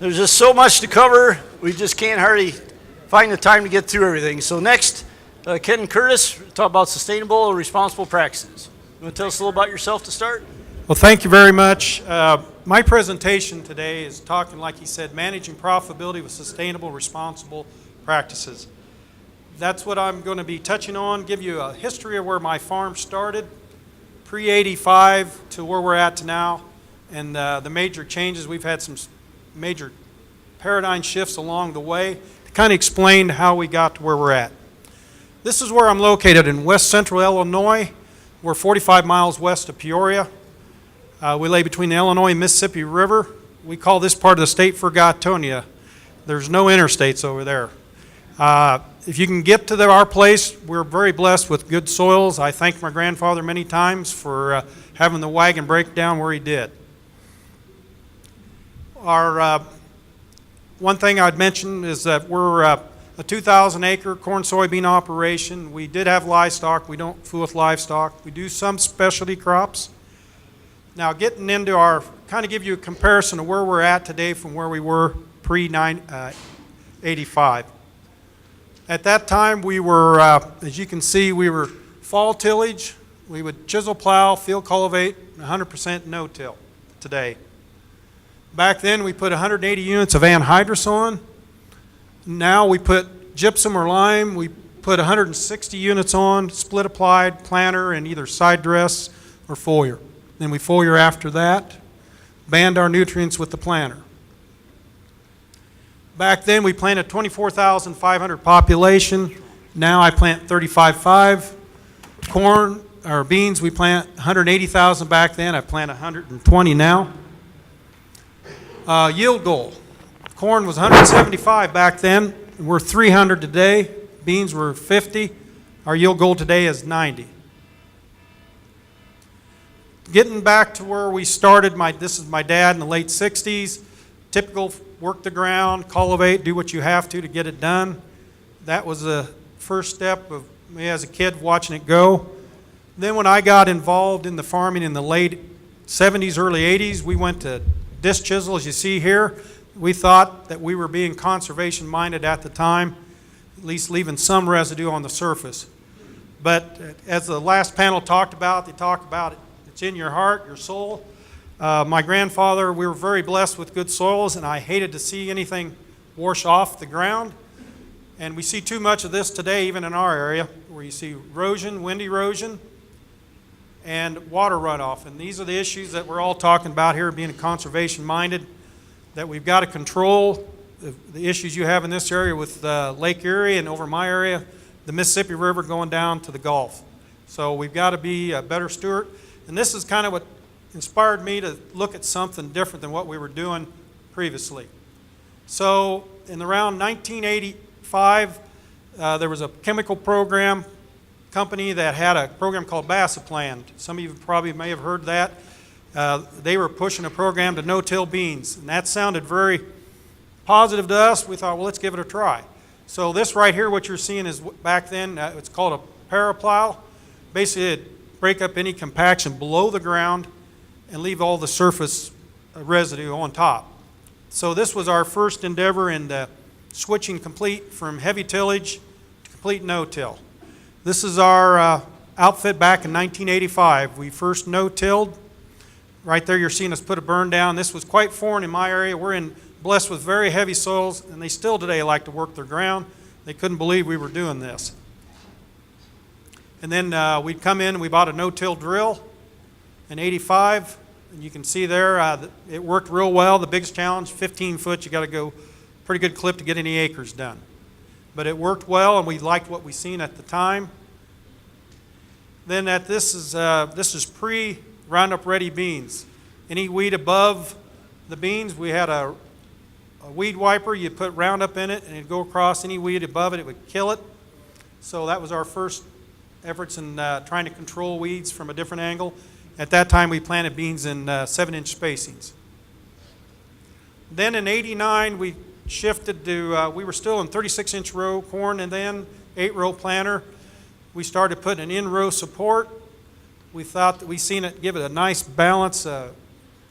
There's just so much to cover, we just can't hardly find the time to get through everything. So next, KenCurtis, talk about sustainable or responsible practices. You want to tell us a little about yourself to start? Well, thank you very much. My presentation today is talking, like he said, managing profitability with sustainable, responsible practices. That's what I'm going to be touching on, give you a history of where my farm started, pre-85 to where we're at now, and the major changes. We've had some major paradigm shifts along the way to kind of explain how we got to where we're at. This is where I'm located in west central Illinois. We're 45 miles west of Peoria. We lay between the Illinois and Mississippi River. We call this part of the state Forgotonia. There's no interstates over there. If you can get to our place, we're very blessed with good soils. I thank my grandfather many times for having the wagon break down where he did. Our one thing I'd mention is that we're a 2,000 acre corn soybean operation. We did have livestock. We don't fool with livestock. We do some specialty crops. Now getting into our, kind of give you a comparison of where we're at today from where we were pre-85. At that time we were, as you can see, we were fall tillage. We would chisel plow, field cultivate, 100% no-till today. Back then we put 180 units of anhydrous on. Now we put gypsum or lime. We put 160 units on, split applied, planter, and either side dress or foliar. Then we foliar after that, band our nutrients with the planter. Back then we planted 24,500 population. Now I plant 35.5. Corn or beans we plant 180,000 back then. I plant 120 now. Yield goal. Corn was 175 back then. We're 300 today. Beans were 50. Our yield goal today is 90. Getting back to where we started, this is my dad in the late 60s. Typical work the ground, cultivate, do what you have to get it done. That was the first step of me as a kid watching it go. Then when I got involved in the farming in the late 70s, early 80s, we went to disc chisel, as you see here. We thought that we were being conservation minded at the time, at least leaving some residue on the surface. But as the last panel talked about, they talked about it. It's in your heart, your soul. My grandfather, we were very blessed with good soils, and I hated to see anything wash off the ground. And we see too much of this today, even in our area, where you see erosion, wind erosion, and water runoff. And these are the issues that we're all talking about here, being conservation minded, that we've got to control the issues you have in this area with Lake Erie and over my area, the Mississippi River going down to the Gulf. So we've got to be a better steward. And this is kind of what inspired me to look at something different than what we were doing previously. So in around 1985, there was a chemical program company that had a program called Bassaplan. Some of you probably may have heard that. They were pushing a program to no-till beans, and that sounded very positive to us. We thought, well, let's give it a try. So this right here, what you're seeing is back then, it's called a paraplow. Basically, it'd break up any compaction below the ground and leave all the surface residue on top. So this was our first endeavor in switching complete from heavy tillage to complete no-till. This is our outfit back in 1985. We first no-tilled. Right there you're seeing us put a burn down. This was quite foreign in my area. We're blessed with very heavy soils, and they still today like to work their ground. They couldn't believe we were doing this. And then we'd come in and we bought a no-till drill in 85. And you can see there it worked real well. The biggest challenge, 15 foot, you got to go pretty good clip to get any acres done. But it worked well, and we liked what we seen at the time. Then this is pre-Roundup Ready beans. Any weed above the beans, we had a weed wiper. You put Roundup in it, and it'd go across any weed above it. It would kill it. So that was our first efforts in trying to control weeds from a different angle. At that time, we planted beans in 7-inch spacings. Then in '89, we shifted to, we were still in 36-inch row corn and then 8-row planter. We started putting an in-row support. We thought that we seen it give it a nice balance,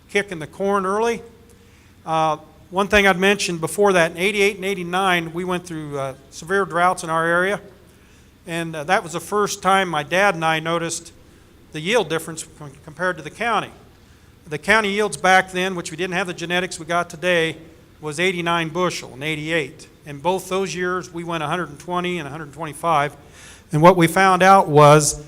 kick in the corn early. One thing I'd mentioned before that, in 88 and 89, we went through severe droughts in our area. And that was the first time my dad and I noticed the yield difference compared to the county. The county yields back then, which we didn't have the genetics we got today, was 89 bushel in 88. And both those years, we went 120 and 125. And what we found out was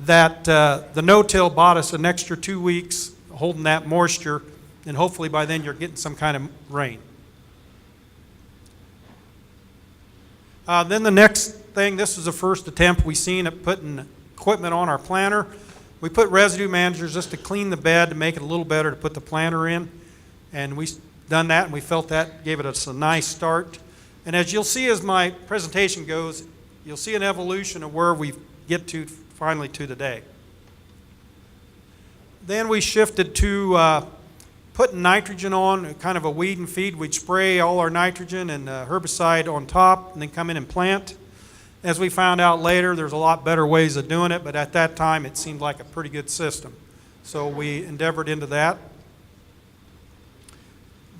that the no-till bought us an extra 2 weeks holding that moisture, and hopefully by then you're getting some kind of rain. Then the next thing, this was the first attempt we seen at putting equipment on our planter. We put residue managers just to clean the bed to make it a little better to put the planter in. And we done that, and we felt that gave it us a nice start. And as you'll see as my presentation goes, you'll see an evolution of where we get to finally to today. Then we shifted to putting nitrogen on, kind of a weed and feed. We'd spray all our nitrogen and herbicide on top and then come in and plant. As we found out later, there's a lot better ways of doing it, but at that time it seemed like a pretty good system. So we endeavored into that.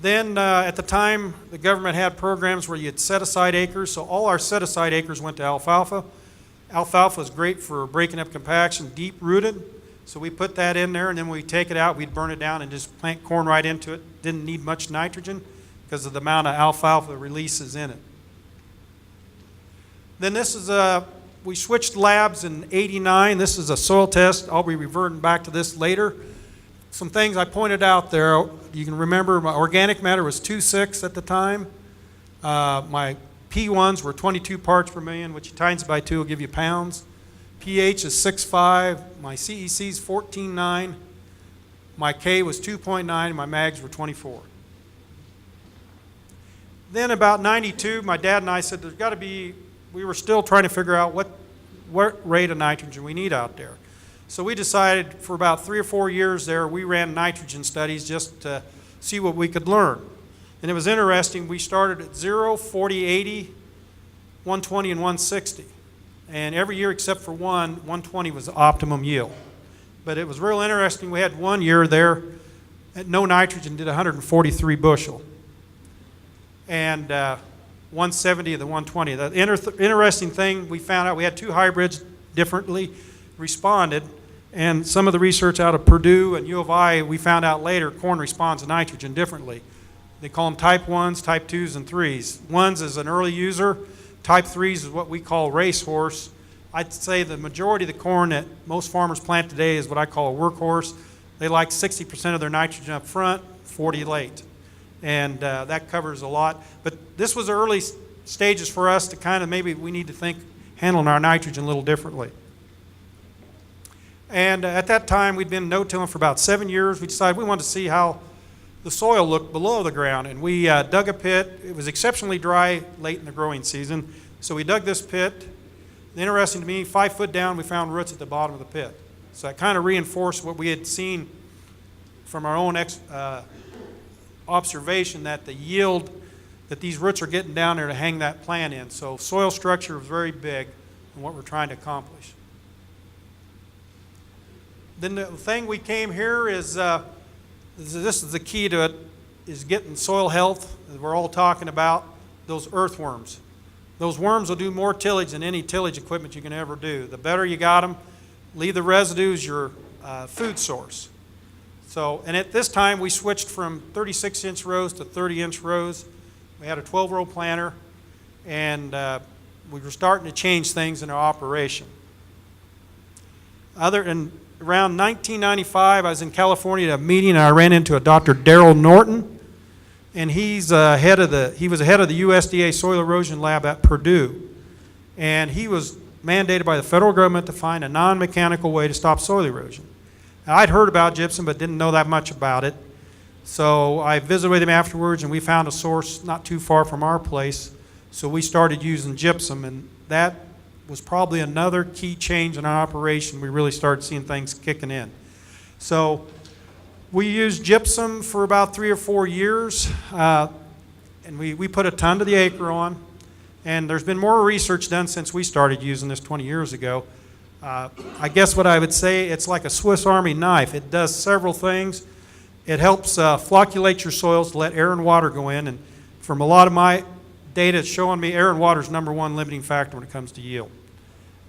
Then at the time, the government had programs where you'd set aside acres, so all our set aside acres went to alfalfa. Alfalfa is great for breaking up compaction, deep rooted, so we put that in there, and then when we take it out, we'd burn it down and just plant corn right into it. Didn't need much nitrogen because of the amount of alfalfa releases in it. Then this is we switched labs in 89. This is a soil test. I'll be reverting back to this later. Some things I pointed out there, you can remember my organic matter was 2.6 at the time. My P1s were 22 parts per million, which you times by 2 will give you pounds. pH is 6.5. My CEC is 14.9. My K was 2.9. My mags were 24. Then about 92, my dad and I said there's got to be, we were still trying to figure out what rate of nitrogen we need out there. So we decided for about 3 or 4 years there, we ran nitrogen studies just to see what we could learn. And it was interesting. We started at 0, 40, 80, 120, and 160. And every year except for 120 was the optimum yield. But it was real interesting. We had 1 year there at no nitrogen, did 143 bushel. And 170 of the 120. The interesting thing we found out, we had 2 hybrids differently responded, and some of the research out of Purdue and U of I, we found out later corn responds to nitrogen differently. They call them type 1s, type 2s, and 3s. 1s is an early user. Type 3s is what we call racehorse. I'd say the majority of the corn that most farmers plant today is what I call a workhorse. They like 60% of their nitrogen up front, 40 late. And that covers a lot. But this was the early stages for us to kind of maybe we need to think handling our nitrogen a little differently. And at that time, we'd been no-tilling for about 7 years. We decided we wanted to see how the soil looked below the ground. And we dug a pit. It was exceptionally dry late in the growing season. So we dug this pit. Interesting to me, 5 foot down, we found roots at the bottom of the pit. So that kind of reinforced what we had seen from our own observation, that the yield, that these roots are getting down there to hang that plant in. So soil structure is very big in what we're trying to accomplish. Then the thing we came here is, this is the key to it, is getting soil health. We're all talking about those earthworms. Those worms will do more tillage than any tillage equipment you can ever do. The better you got them, leave the residues your food source. So, and at this time we switched from 36-inch rows to 30-inch rows. We had a 12-row planter, and we were starting to change things in our operation. Around 1995, I was in California at a meeting, and I ran into a Dr. Darrell Norton, and he was the head of the USDA Soil Erosion Lab at Purdue, and he was mandated by the federal government to find a non-mechanical way to stop soil erosion. Now, I'd heard about gypsum, but didn't know that much about it, so I visited with him afterwards, and we found a source not too far from our place, so we started using gypsum, and that was probably another key change in our operation. We really started seeing things kicking in. So we used gypsum for about 3 or 4 years, and we put a ton to the acre on. And there's been more research done since we started using this 20 years ago. I guess what I would say, it's like a Swiss Army knife. It does several things. It helps flocculate your soils to let air and water go in. And from a lot of my data, it's showing me air and water is #1 limiting factor when it comes to yield.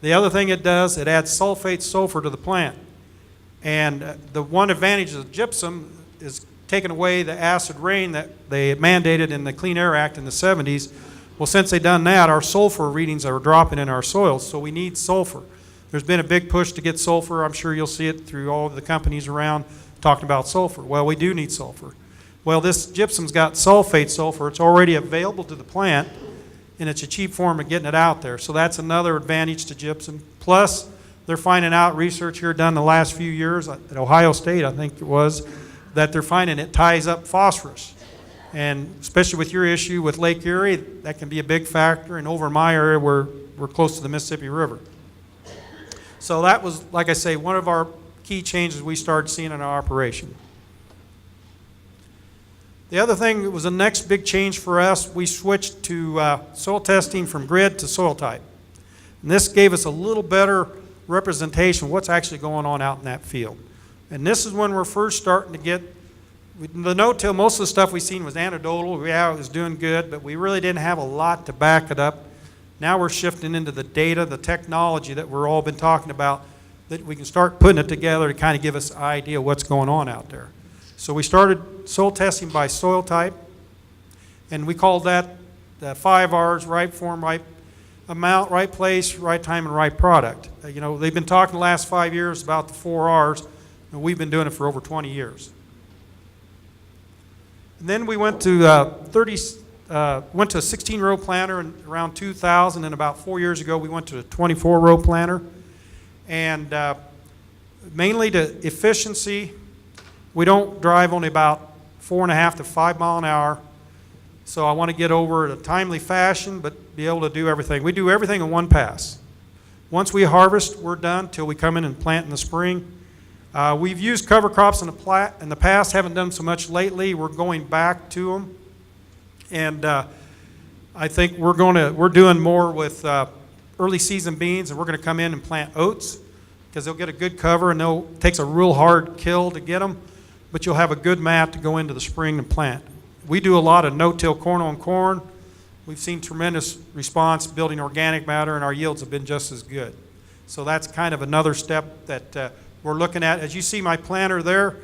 The other thing it does, it adds sulfate sulfur to the plant. And the one advantage of gypsum is taking away the acid rain that they mandated in the Clean Air Act in the 70s. Well, since they've done that, our sulfur readings are dropping in our soils, so we need sulfur. There's been a big push to get sulfur. I'm sure you'll see it through all of the companies around talking about sulfur. Well, we do need sulfur. Well, this gypsum's got sulfate sulfur. It's already available to the plant, and it's a cheap form of getting it out there. So that's another advantage to gypsum. Plus, they're finding out, research here done the last few years at Ohio State, I think it was, that they're finding it ties up phosphorus. And especially with your issue with Lake Erie, that can be a big factor. And over in my area, we're close to the Mississippi River. So that was, like I say, one of our key changes we started seeing in our operation. The other thing that was the next big change for us, we switched to soil testing from grid to soil type. And this gave us a little better representation of what's actually going on out in that field. And this is when we're first starting to get, the no-till, most of the stuff we seen was anecdotal. Yeah, it was doing good, but we really didn't have a lot to back it up. Now we're shifting into the data, the technology that we're all been talking about, that we can start putting it together to kind of give us an idea of what's going on out there. So we started soil testing by soil type, and we called that the 5 R's: right form, right amount, right place, right time, and right product. You know, they've been talking the last 5 years about the 4 R's, and we've been doing it for over 20 years. And then we went to a 16-row planter in around 2000, and about 4 years ago we went to a 24-row planter. And mainly to efficiency, we don't drive only about 4.5 to 5 miles an hour. So I want to get over in a timely fashion, but be able to do everything. We do everything in one pass. Once we harvest, we're done till we come in and plant in the spring. We've used cover crops in the past, haven't done so much lately. We're going back to them. And I think we're doing more with early season beans, and we're going to come in and plant oats because they'll get a good cover, and it takes a real hard kill to get them, but you'll have a good mat to go into the spring and plant. We do a lot of no-till corn on corn. We've seen tremendous response building organic matter, and our yields have been just as good. So that's kind of another step that we're looking at. As you see my planter there,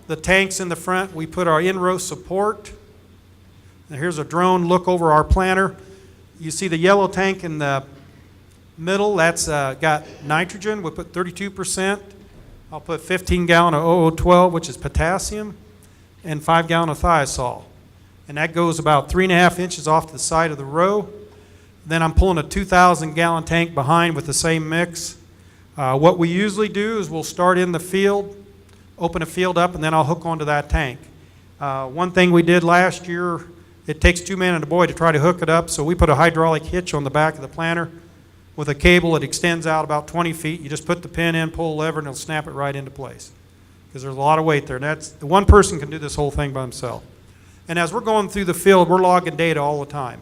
the tanks in the front, we put our in-row support. Now here's a drone look over our planter. You see the yellow tank in the middle, that's got nitrogen. We put 32%. I'll put 15 gallon of OO12, which is potassium, and 5 gallon of thiazole. And that goes about 3.5 inches off to the side of the row. Then I'm pulling a 2,000 gallon tank behind with the same mix. What we usually do is we'll start in the field, open a field up, and then I'll hook onto that tank. One thing we did last year, it takes 2 men and a boy to try to hook it up, so we put a hydraulic hitch on the back of the planter with a cable that extends out about 20 feet. You just put the pin in, pull a lever, and it'll snap it right into place. Because there's a lot of weight there. And one person can do this whole thing by himself. And as we're going through the field, we're logging data all the time.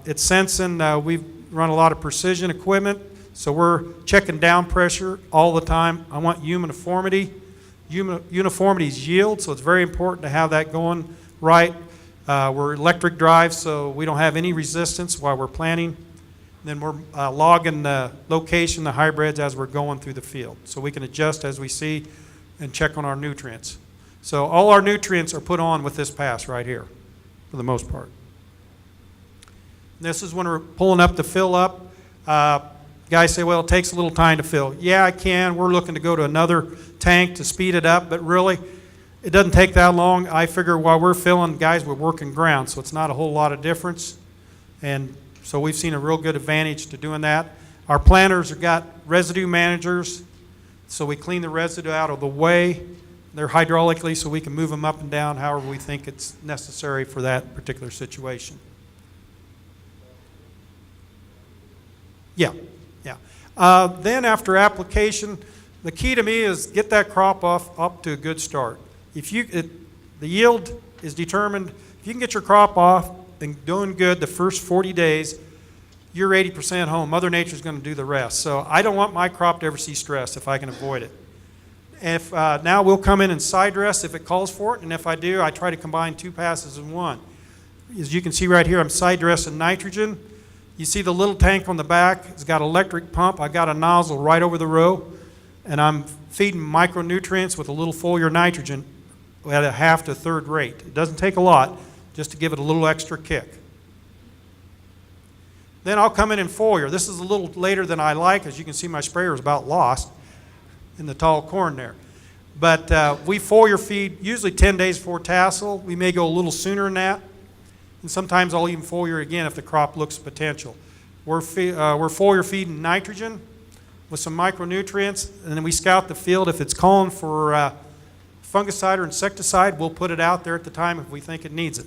It's sensing, we've run a lot of precision equipment, so we're checking down pressure all the time. I want uniformity. Uniformity is yield, so it's very important to have that going right. We're electric drive, so we don't have any resistance while we're planting. Then we're logging the location, the hybrids, as we're going through the field. So we can adjust as we see and check on our nutrients. So all our nutrients are put on with this pass right here, for the most part. This is when we're pulling up to fill up. Guys say, well, it takes a little time to fill. Yeah, I can. We're looking to go to another tank to speed it up, but really, it doesn't take that long. I figure while we're filling, guys, we're working ground, so it's not a whole lot of difference. And so we've seen a real good advantage to doing that. Our planters have got residue managers, so we clean the residue out of the way. They're hydraulically, so we can move them up and down however we think it's necessary for that particular situation. Yeah. Then after application, the key to me is get that crop up to a good start. The yield is determined. If you can get your crop off and doing good the first 40 days, you're 80% home. Mother Nature's going to do the rest. So I don't want my crop to ever see stress if I can avoid it. If now we'll come in and side dress if it calls for it, and if I do, I try to combine 2 passes in one. As you can see right here, I'm side dressing nitrogen. You see the little tank on the back, it's got an electric pump. I've got a nozzle right over the row, and I'm feeding micronutrients with a little foliar nitrogen at a half to third rate. It doesn't take a lot, just to give it a little extra kick. Then I'll come in and foliar. This is a little later than I like. As you can see, my sprayer is about lost in the tall corn there. But we foliar feed usually 10 days before tassel. We may go a little sooner than that. And sometimes I'll even foliar again if the crop looks potential. We're foliar feeding nitrogen with some micronutrients, and then we scout the field. If it's calling for fungicide or insecticide, we'll put it out there at the time if we think it needs it.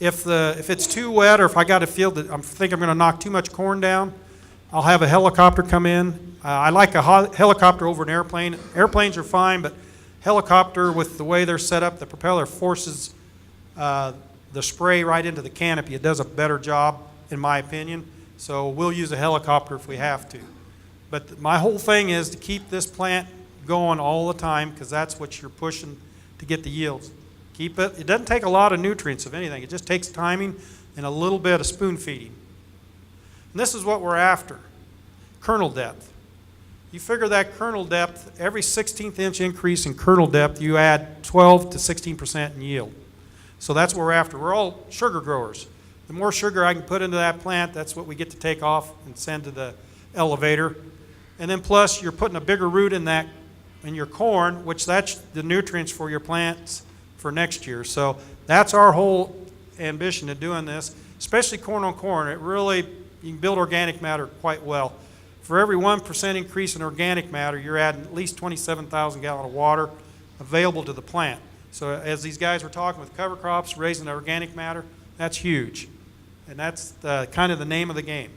If it's too wet, or if I got a field that I think I'm going to knock too much corn down, I'll have a helicopter come in. I like a helicopter over an airplane. Airplanes are fine, but helicopter, with the way they're set up, the propeller forces the spray right into the canopy. It does a better job, in my opinion. So we'll use a helicopter if we have to. But my whole thing is to keep this plant going all the time, because that's what you're pushing to get the yields. Keep it. It doesn't take a lot of nutrients, if anything. It just takes timing and a little bit of spoon feeding. And this is what we're after, kernel depth. You figure that kernel depth, every 16th inch increase in kernel depth, you add 12 to 16% in yield. So that's what we're after. We're all sugar growers. The more sugar I can put into that plant, that's what we get to take off and send to the elevator. And then plus, you're putting a bigger root in your corn, which that's the nutrients for your plants for next year. So that's our whole ambition of doing this, especially corn on corn. It really, you can build organic matter quite well. For every 1% increase in organic matter, you're adding at least 27,000 gallons of water available to the plant. So as these guys were talking with cover crops, raising the organic matter, that's huge. And that's kind of the name of the game.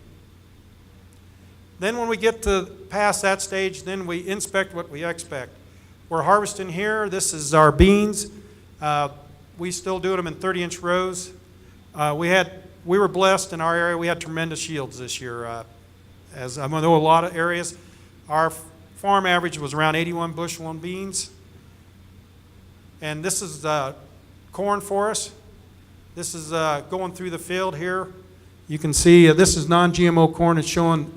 Then when we get to past that stage, then we inspect what we expect. We're harvesting here. This is our beans. We still do them in 30-inch rows. We were blessed in our area. We had tremendous yields this year. As I'm going to know a lot of areas, our farm average was around 81 bushel on beans. And this is corn for us. This is going through the field here. You can see this is non-GMO corn. It's showing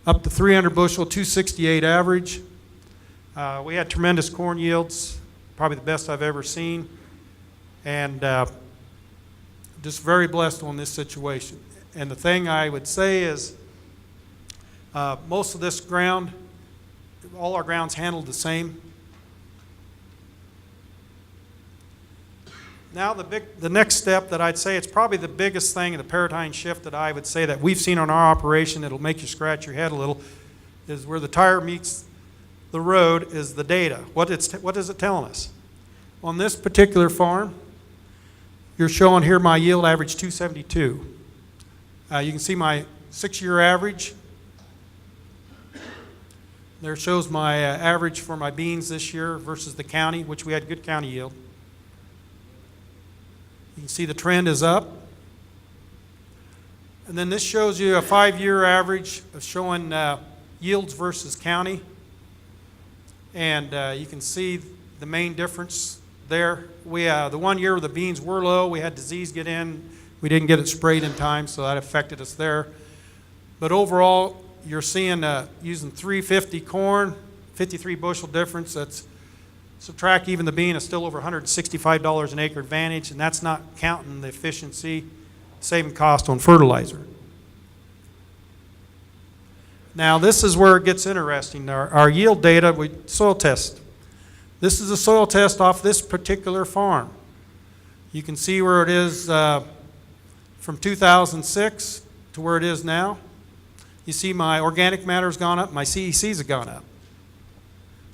up to 300 bushel, 268 average. We had tremendous corn yields, probably the best I've ever seen. And just very blessed on this situation. And the thing I would say is most of this ground, all our ground's handled the same. Now the next step that I'd say, it's probably the biggest thing in the paradigm shift that I would say that we've seen on our operation, it'll make you scratch your head a little, is where the tire meets the road is the data. What is it telling us? On this particular farm, you're showing here my yield average 272. You can see my 6-year average. There shows my average for my beans this year versus the county, which we had good county yield. You can see the trend is up. And then this shows you a 5-year average of showing yields versus county. And you can see the main difference there. The 1 year the beans were low, we had disease get in. We didn't get it sprayed in time, so that affected us there. But overall, you're seeing using 350 corn, 53 bushel difference. That's subtract even the bean, is still over $165 an acre advantage, and that's not counting the efficiency, saving cost on fertilizer. Now this is where it gets interesting. Our yield data, we soil test. This is a soil test off this particular farm. You can see where it is from 2006 to where it is now. You see my organic matter has gone up, my CECs have gone up.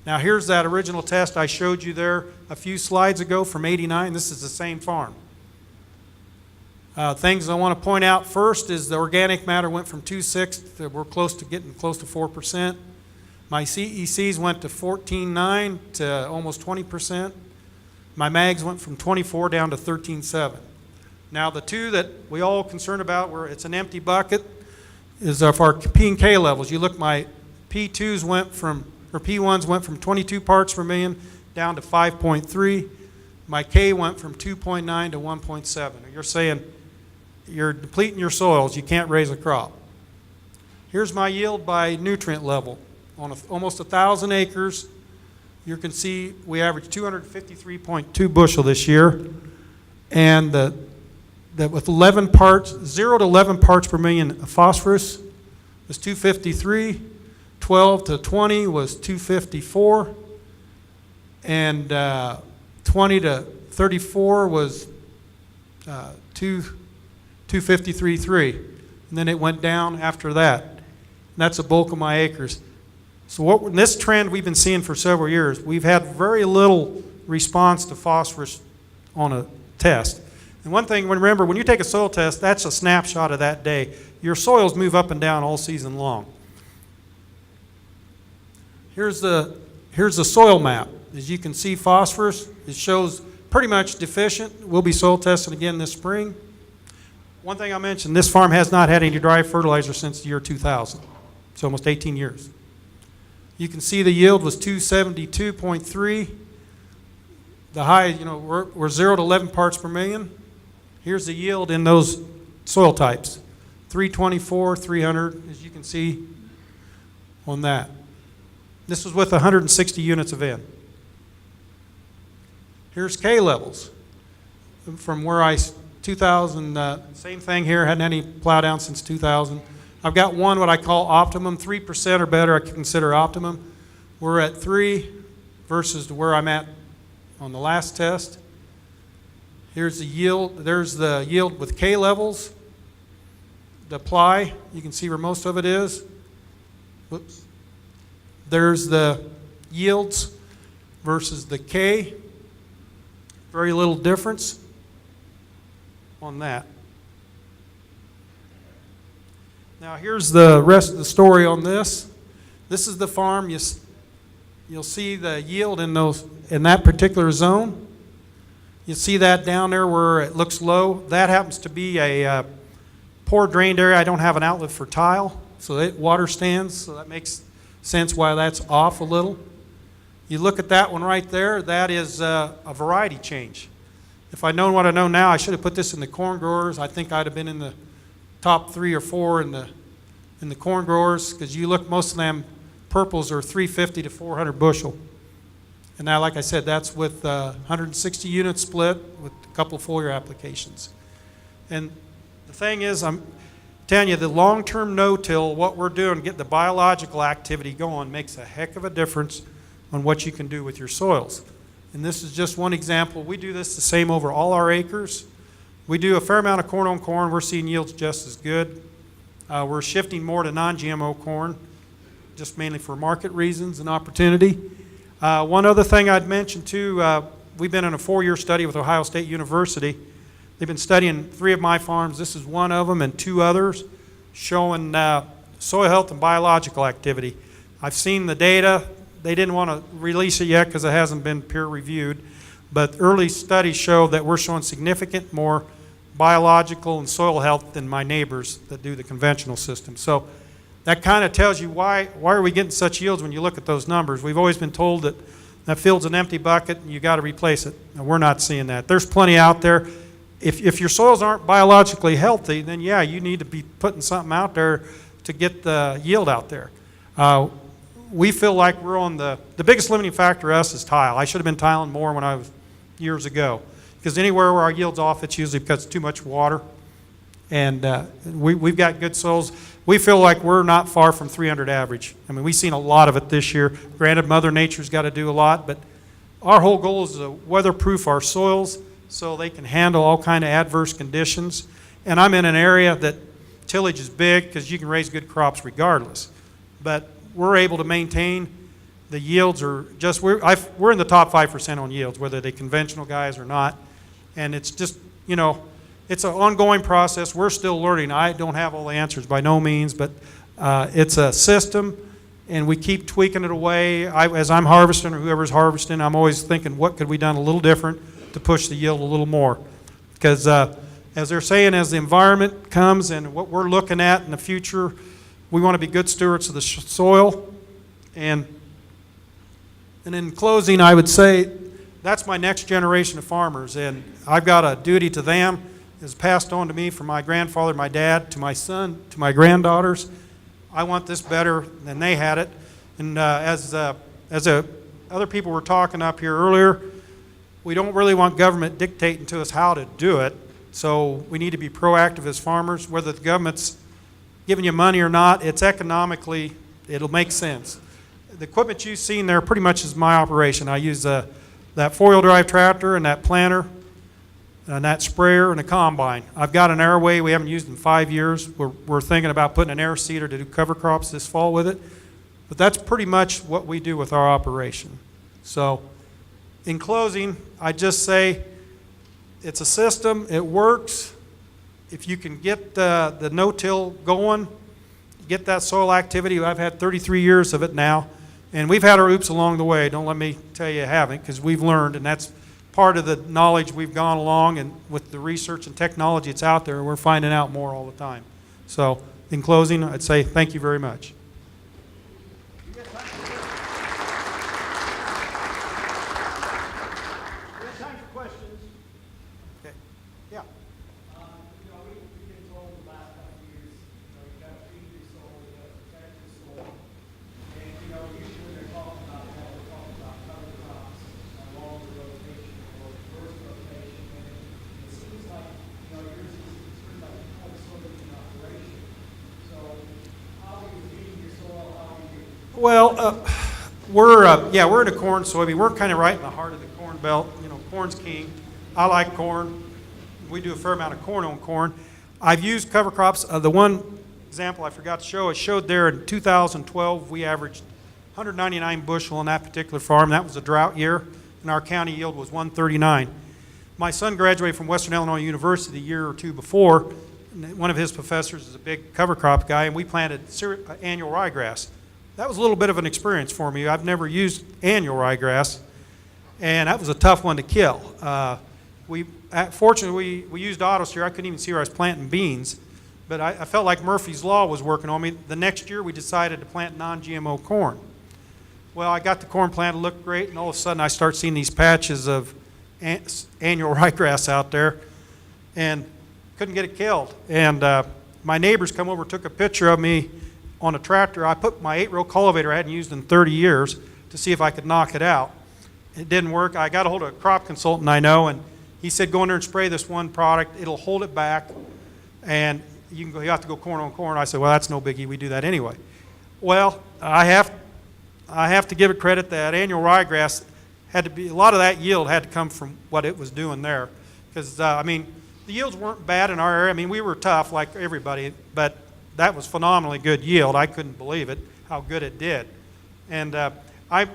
Now here's that original test I showed you there a few slides ago from '89. This is the same farm. Things I want to point out first is the organic matter went from 2.6 to we're getting close to 4%. My CECs went to 14.9 to almost 20%. My mags went from 24 down to 13.7. Now the two that we all concerned about where it's an empty bucket is of our P and K levels. You look, my P2s went from or P1s went from 22 parts per million down to 5.3. My K went from 2.9 to 1.7. You're saying you're depleting your soils, you can't raise a crop. Here's my yield by nutrient level. On almost 1,000 acres, you can see we averaged 253.2 bushel this year, and that with 11 parts, 0 to 11 parts per million of phosphorus was 253, 12 to 20 was 254, and 20 to 34 was 253.3, and then it went down after that. And that's the bulk of my acres. So this trend we've been seeing for several years, we've had very little response to phosphorus on a test. And one thing, remember, when you take a soil test, that's a snapshot of that day. Your soils move up and down all season long. Here's the soil map. As you can see, phosphorus, it shows pretty much deficient. We'll be soil testing again this spring. One thing I mentioned, this farm has not had any dry fertilizer since the year 2000. It's almost 18 years. You can see the yield was 272.3. The high, we're 0 to 11 parts per million. Here's the yield in those soil types. 324, 300, as you can see on that. This was with 160 units of N. Here's K levels. From where 2000, same thing here, hadn't had any plow down since 2000. I've got one what I call optimum, 3% or better I consider optimum. We're at 3 versus where I'm at on the last test. Here's the yield, there's the yield with K levels. The apply, you can see where most of it is. Whoops. There's the yields versus the K. Very little difference on that. Now here's the rest of the story on this. This is the farm. You'll see the yield in that particular zone. You see that down there where it looks low. That happens to be a poor drained area. I don't have an outlet for tile, so it water stands, so that makes sense why that's off a little. You look at that one right there, that is a variety change. If I'd known what I know now, I should have put this in the corn growers. I think I'd have been in the top 3 or 4 in the corn growers, because you look, most of them purples are 350 to 400 bushel. And now, like I said, that's with 160 units split with a couple foliar applications. And the thing is, I'm telling you, the long-term no-till, what we're doing, get the biological activity going, makes a heck of a difference on what you can do with your soils. And this is just one example. We do this the same over all our acres. We do a fair amount of corn on corn. We're seeing yields just as good. We're shifting more to non-GMO corn, just mainly for market reasons and opportunity. One other thing I'd mention too, we've been in a 4-year study with Ohio State University. They've been studying 3 of my farms. This is one of them, and 2 others, showing soil health and biological activity. I've seen the data. They didn't want to release it yet because it hasn't been peer reviewed, but early studies show that we're showing significant more biological and soil health than my neighbors that do the conventional system. So that kind of tells you why are we getting such yields when you look at those numbers. We've always been told that that field's an empty bucket and you got to replace it. And we're not seeing that. There's plenty out there. If your soils aren't biologically healthy, then yeah, you need to be putting something out there to get the yield out there. We feel like we're on the biggest limiting factor for us is tile. I should have been tiling more when I was years ago, because anywhere where our yield's off, it's usually because it's too much water. And we've got good soils. We feel like we're not far from 300 average. I mean, we've seen a lot of it this year. Granted, Mother Nature's got to do a lot, but our whole goal is to weatherproof our soils so they can handle all kind of adverse conditions. And I'm in an area that tillage is big because you can raise good crops regardless. But we're able to maintain the yields are just, we're in the top 5% on yields, whether they're conventional guys or not. And it's just, it's an ongoing process. We're still learning. I don't have all the answers by no means, but it's a system, and we keep tweaking it away. As I'm harvesting or whoever's harvesting, I'm always thinking, what could we done a little different to push the yield a little more? Because as they're saying, as the environment comes and what we're looking at in the future, we want to be good stewards of the soil, and And in closing, I would say that's my next generation of farmers, and I've got a duty to them. It's passed on to me from my grandfather, my dad, to my son, to my granddaughters. I want this better than they had it. And as other people were talking up here earlier, we don't really want government dictating to us how to do it. So we need to be proactive as farmers. Whether the government's giving you money or not, it's economically, it'll make sense. The equipment you've seen there pretty much is my operation. I use that four-wheel drive tractor and that planter and that sprayer and a combine. I've got an airway we haven't used in 5 years. We're thinking about putting an air seeder to do cover crops this fall with it. But that's pretty much what we do with our operation. So in closing, I just say it's a system. It works. If you can get the no-till going, get that soil activity. I've had 33 years of it now. And we've had our oops along the way. Don't let me tell you haven't, because we've learned, and that's part of the knowledge we've gone along, and with the research and technology that's out there, we're finding out more all the time. So in closing, I'd say thank you very much. We have time for questions. Okay. Yeah. We've been told the last couple of years, you've got to treat your soil, you've got to protect your soil. And, usually when they're talking about that, they're talking about cover crops, along the rotation or reverse rotation. And it seems like, yours is pretty much a sort of an operation. So how are you treating your soil? How are you? Well, we're in a corn soybean. We're kind of right in the heart of the corn belt. Corn's king. I like corn. We do a fair amount of corn on corn. I've used cover crops. The one example I forgot to show, I showed there in 2012, we averaged 199 bushel on that particular farm. That was a drought year, and our county yield was 139. My son graduated from Western Illinois University a year or two before. And one of his professors is a big cover crop guy, and we planted annual ryegrass. That was a little bit of an experience for me. I've never used annual ryegrass, and that was a tough one to kill. Fortunately, we used autosteer. I couldn't even see where I was planting beans, but I felt like Murphy's Law was working on me. The next year, we decided to plant non-GMO corn. Well, I got the corn planted, looked great, and all of a sudden I start seeing these patches of annual ryegrass out there, and couldn't get it killed. And my neighbors come over, took a picture of me on a tractor. I put my 8-row cultivator I hadn't used in 30 years to see if I could knock it out. It didn't work. I got a hold of a crop consultant I know, and he said, go in there and spray this one product. It'll hold it back, and you have to go corn on corn. I said, well, that's no biggie. We do that anyway. Well, I have to give it credit that annual ryegrass had to be, a lot of that yield had to come from what it was doing there. Because, the yields weren't bad in our area. We were tough like everybody, but that was phenomenally good yield. I couldn't believe it, how good it did. And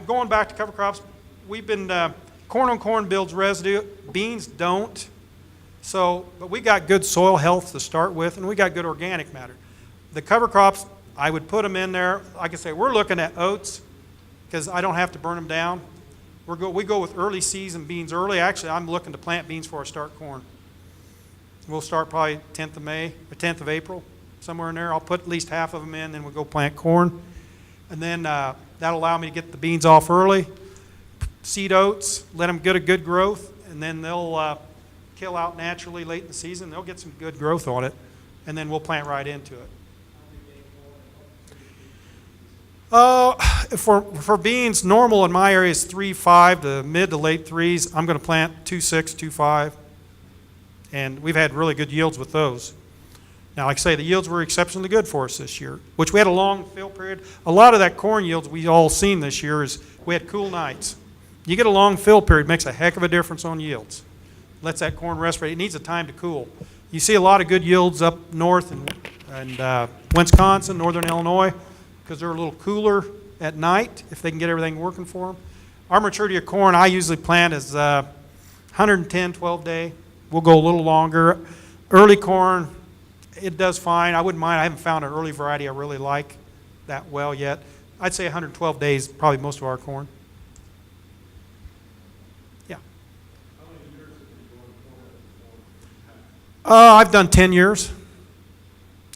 going back to cover crops, we've been, corn on corn builds residue, beans don't. But we got good soil health to start with, and we got good organic matter. The cover crops, I would put them in there. Like I say, we're looking at oats, because I don't have to burn them down. We go with early season beans early. Actually, I'm looking to plant beans before I start corn. We'll start probably 10th of May, or 10th of April, somewhere in there. I'll put at least half of them in, then we'll go plant corn. And then that'll allow me to get the beans off early. Seed oats, let them get a good growth, and then they'll kill out naturally late in the season. They'll get some good growth on it, and then we'll plant right into it. For beans, normal in my area is 3.5 to mid to late 3s. I'm going to plant 2.6, 2.5, and we've had really good yields with those. Now, like I say, the yields were exceptionally good for us this year, which we had a long fill period. A lot of that corn yields we all seen this year is we had cool nights. You get a long fill period, makes a heck of a difference on yields. Lets that corn respirate. It needs a time to cool. You see a lot of good yields up north and Wisconsin, northern Illinois, because they're a little cooler at night if they can get everything working for them. Our maturity of corn I usually plant is 110, 12 day. We'll go a little longer. Early corn, it does fine. I wouldn't mind. I haven't found an early variety I really like that well yet. I'd say 112 days, probably most of our corn. Yeah. How many years have you been going corn? I've done 10 years.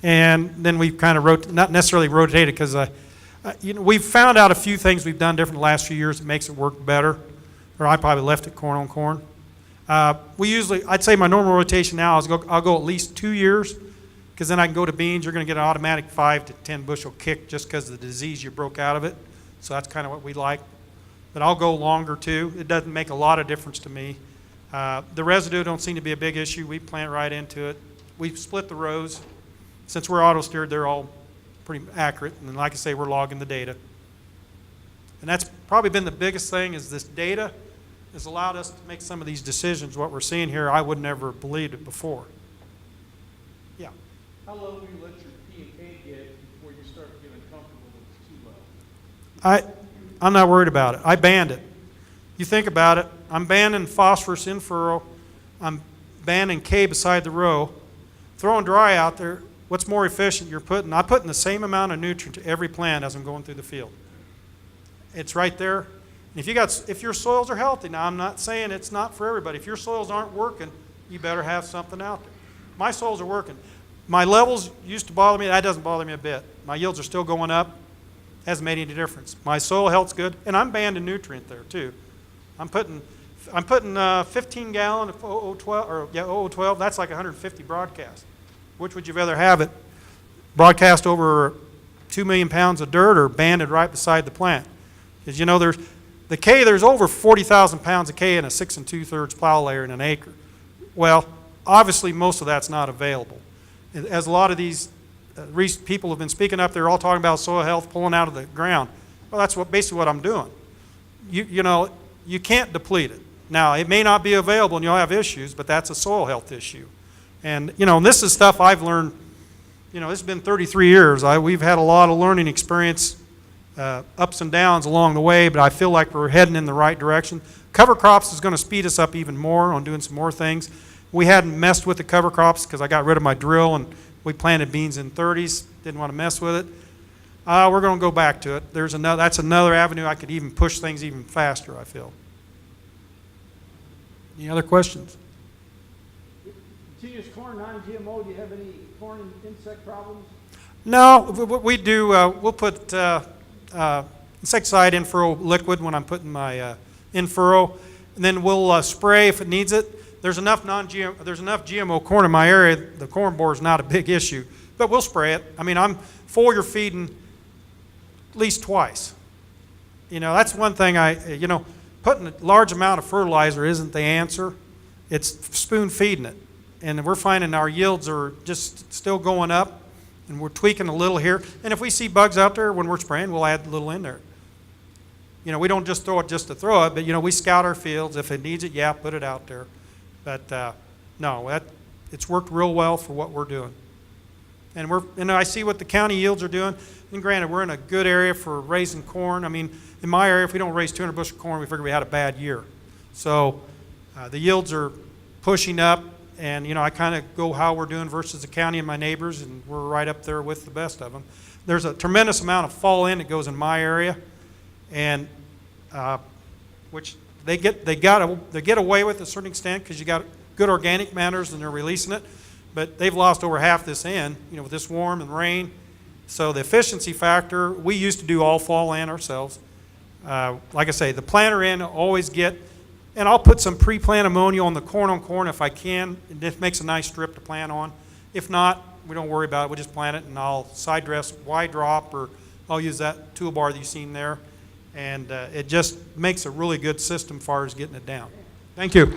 And then we've kind of not necessarily rotated, because We've found out a few things we've done different the last few years that makes it work better, or I probably left it corn on corn. I'd say my normal rotation now is I'll go at least 2 years, because then I can go to beans. You're going to get an automatic 5 to 10 bushel kick just because of the disease you broke out of it. So that's kind of what we like. But I'll go longer too. It doesn't make a lot of difference to me. The residue don't seem to be a big issue. We plant right into it. We split the rows. Since we're auto steered, they're all pretty accurate. And like I say, we're logging the data. And that's probably been the biggest thing, is this data has allowed us to make some of these decisions. What we're seeing here, I would never have believed it before. Yeah. How low will you let your P and K get before you start getting comfortable that it's too low? I'm not worried about it. I banned it. You think about it. I'm banning phosphorus in furrow. I'm banning K beside the row. Throwing dry out there, what's more efficient? I'm putting the same amount of nutrient to every plant as I'm going through the field. It's right there. And if your soils are healthy, now I'm not saying it's not for everybody. If your soils aren't working, you better have something out there. My soils are working. My levels used to bother me. That doesn't bother me a bit. My yields are still going up. Hasn't made any difference. My soil health's good, and I'm banning nutrient there too. I'm putting 15 gallon of 0012. That's like 150 broadcast. Which would you rather have it broadcast over 2 million pounds of dirt or banded right beside the plant? Because there's the K. There's over 40,000 pounds of K in a 6 2/3 plow layer in an acre. Well, obviously most of that's not available. As a lot of these recent people have been speaking up, they're all talking about soil health pulling out of the ground. Well, that's basically what I'm doing. You can't deplete it. Now, it may not be available and you'll have issues, but that's a soil health issue. And, this is stuff I've learned, it's been 33 years. We've had a lot of learning experience, ups and downs along the way, but I feel like we're heading in the right direction. Cover crops is going to speed us up even more on doing some more things. We hadn't messed with the cover crops because I got rid of my drill and we planted beans in 30s, didn't want to mess with it. We're going to go back to it. That's another avenue I could even push things even faster, I feel. Any other questions? Continuous corn, non-GMO, do you have any corn insect problems? No, we do. We'll put insecticide in furrow liquid when I'm putting my in furrow, and then we'll spray if it needs it. There's enough GMO corn in my area. The corn borer is not a big issue, but we'll spray it. I mean, I'm foliar feeding at least twice. That's one thing putting a large amount of fertilizer isn't the answer. It's spoon feeding it. And we're finding our yields are just still going up, and we're tweaking a little here. And if we see bugs out there when we're spraying, we'll add a little in there. We don't just throw it just to throw it, but we scout our fields. If it needs it, yeah, put it out there. But no, it's worked real well for what we're doing. And I see what the county yields are doing. And granted, we're in a good area for raising corn. I mean, in my area, if we don't raise 200 bushel corn, we figure we had a bad year. So the yields are pushing up, and I kind of go how we're doing versus the county and my neighbors, and we're right up there with the best of them. There's a tremendous amount of fall in that goes in my area, and which they get away with to a certain extent because you got good organic matters and they're releasing it, but they've lost over half this in, with this warm and rain. So the efficiency factor, we used to do all fall in ourselves. Like I say, the planter in always and I'll put some pre-plant ammonia on the corn if I can. It makes a nice strip to plant on. If not, we don't worry about it. We'll just plant it, and I'll side dress Y drop, or I'll use that toolbar that you've seen there. And it just makes a really good system as far as getting it down. Thank you.